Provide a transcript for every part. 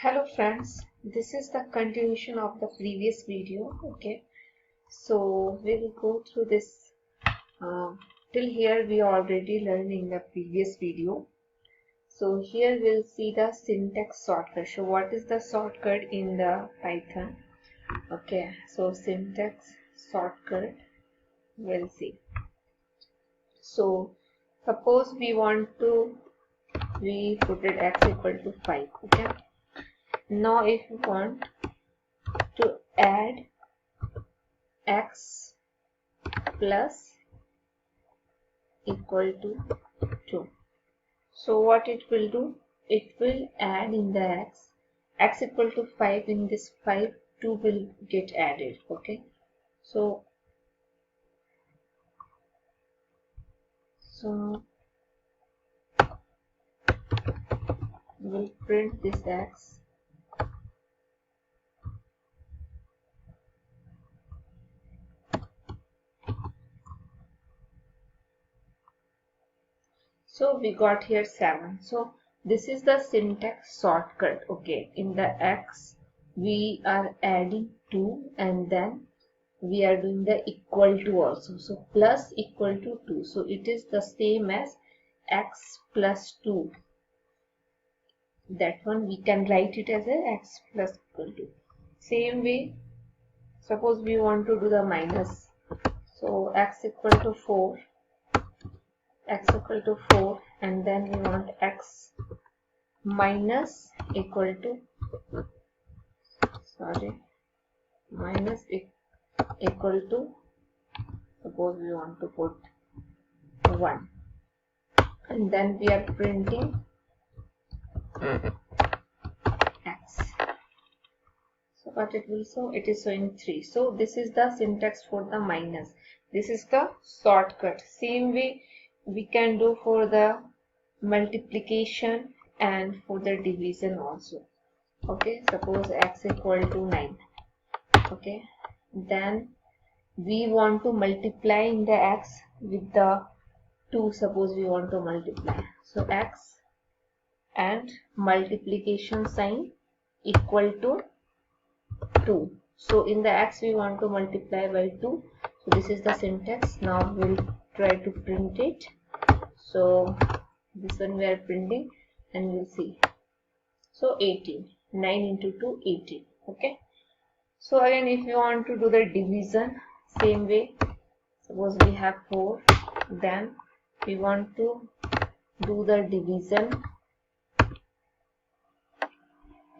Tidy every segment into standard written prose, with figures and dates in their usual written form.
Hello friends, this is the continuation of the previous video. Okay, so we will go through this till here we already learned in the previous video. So here we'll see the syntax shortcut. So what is the shortcut in the Python? Okay, so syntax shortcut we'll see. So suppose we put it x equal to 5. Okay, now if you want to add x plus equal to 2. So what it will do? It will add in the x equal to 5. In this 5, 2 will get added. Okay, so we'll print this x. So we got here 7. So this is the syntax shortcut. Okay, in the x we are adding 2 and then we are doing the equal to also. So plus equal to 2. So it is the same as x plus 2. That one we can write it as a x plus equal to. Same way, suppose we want to do the minus. So x equal to 4. X equal to 4 and then we want x minus equal to minus equal to, suppose we want to put 1 and then we are printing x. So what it will show? It is showing 3. So this is the syntax for the minus. This is the shortcut. Same way we can do for the multiplication and for the division also. Okay, suppose x equal to 9. Okay, then we want to multiply in the x with the 2. Suppose we want to multiply, so x and multiplication sign equal to 2. So in the x we want to multiply by 2. So this is the syntax. Now we'll try to print it. So this one we are printing and we'll see. So 18. 9 into 2, 18. Okay. So again, if you want to do the division, same way. Suppose we have 4. Then we want to do the division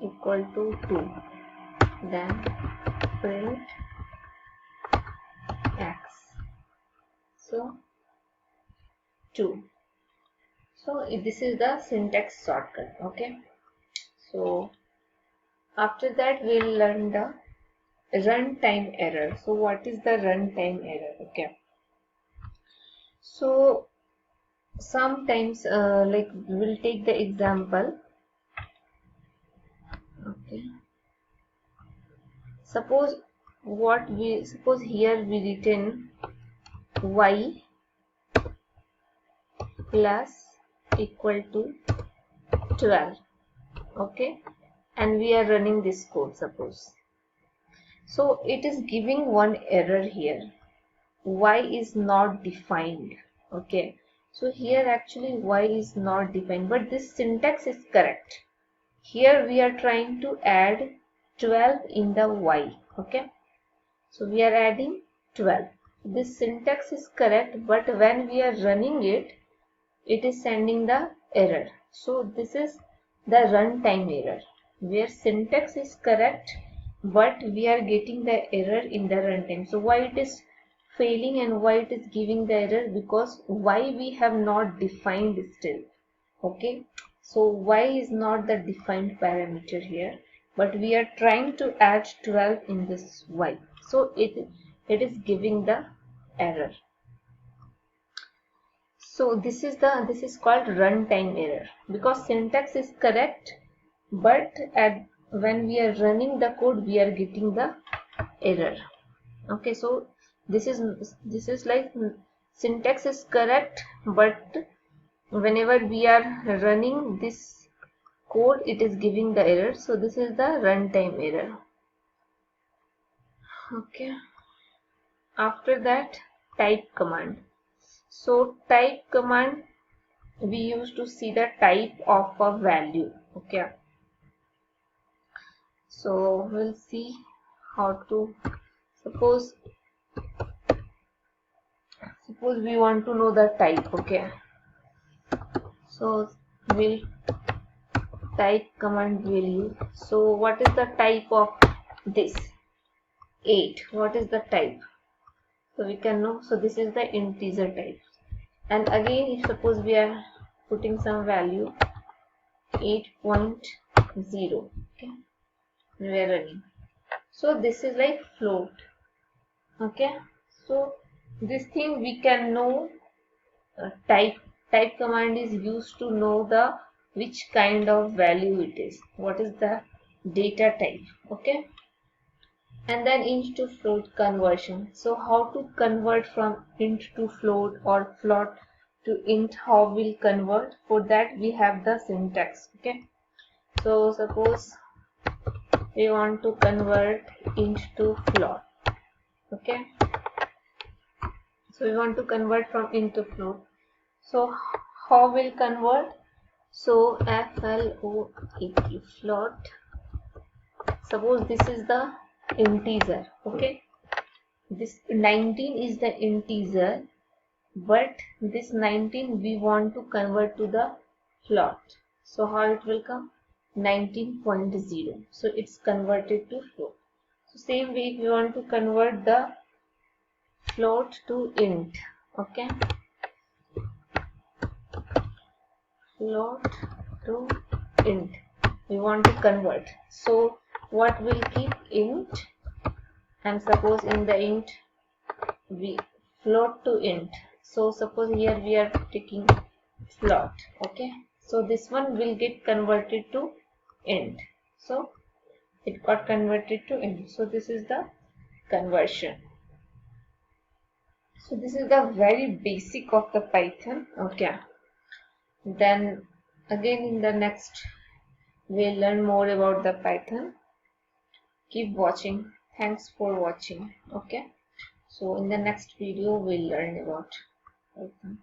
equal to 2. Then print x. So 2. So this is the syntax shortcut. Okay, so after that we'll learn the runtime error. So what is the runtime error? Okay, so sometimes like we'll take the example. Okay, suppose here we written y plus equal to 12. Okay, and we are running this code, suppose. So it is giving one error here. Y is not defined. Okay, so here actually y is not defined, but this syntax is correct. Here we are trying to add 12 in the y. Okay, so we are adding 12. This syntax is correct, but when we are running it, it is sending the error. So this is the runtime error, where syntax is correct but we are getting the error in the runtime. So why it is failing and why it is giving the error? Because y we have not defined still. Okay, so y is not the defined parameter here, but we are trying to add 12 in this y. So it is giving the error. So this is called runtime error, because syntax is correct, but when we are running the code we are getting the error. Okay, so this is like syntax is correct, but whenever we are running this code it is giving the error. So this is the runtime error. Okay, after that, type command. So type command, we used to see the type of a value. Okay, so we'll see how to, suppose we want to know the type. Okay, so we'll type command will use. So what is the type of this 8? What is the type? So we can know. So this is the integer type. And again, if suppose we are putting some value 8.0, okay, we are running. So this is like float. Okay, so this thing we can know. Type command is used to know the which kind of value it is. What is the data type? Okay. And then int to float conversion. So how to convert from int to float or float to int, how we'll convert? For that we have the syntax. Okay, so suppose we want to convert int to float. Okay, so we want to convert from int to float. So how we'll convert? So float, float. Suppose this is the integer. Okay, this 19 is the integer, but this 19 we want to convert to the float. So how it will come? 19.0. So it's converted to float. So same way, if we want to convert the float to int. Okay, float to int we want to convert. So what will keep? Int. And suppose in the int we float to int. So suppose here we are taking float. Okay, so this one will get converted to int. So it got converted to int. So this is the conversion. So this is the very basic of the Python. Okay, then again in the next we'll learn more about the Python. Keep watching. Thanks for watching. Okay, so in the next video we'll learn about Python.